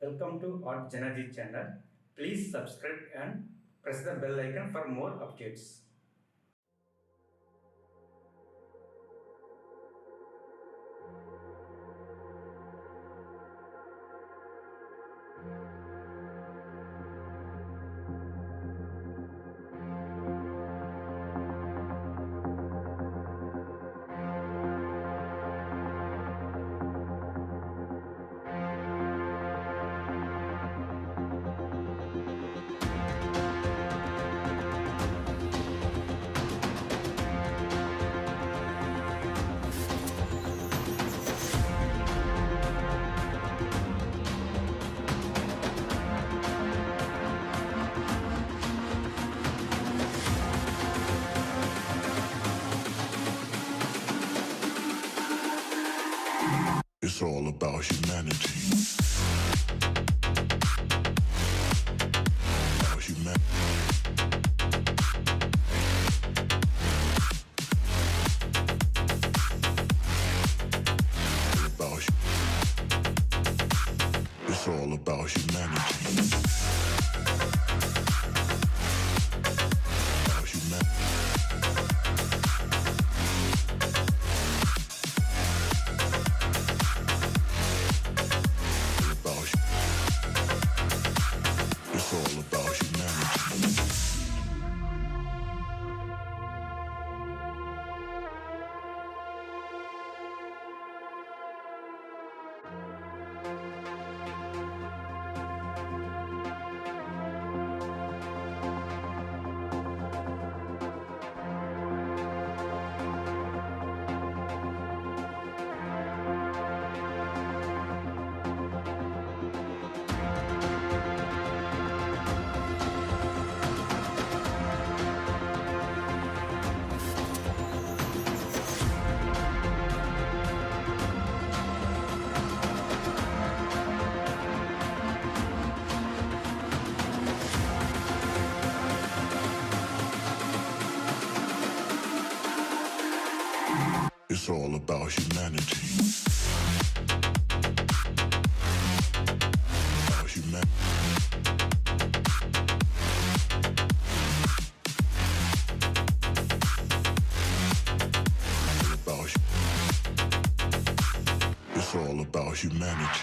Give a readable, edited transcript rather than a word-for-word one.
Welcome to Art Janaji channel. Please subscribe and press the bell icon for more updates. It's all about humanity. About humanity. It's all about humanity. About humanity. It's all about humanity. It's all about humanity. About humanity. It's all about humanity.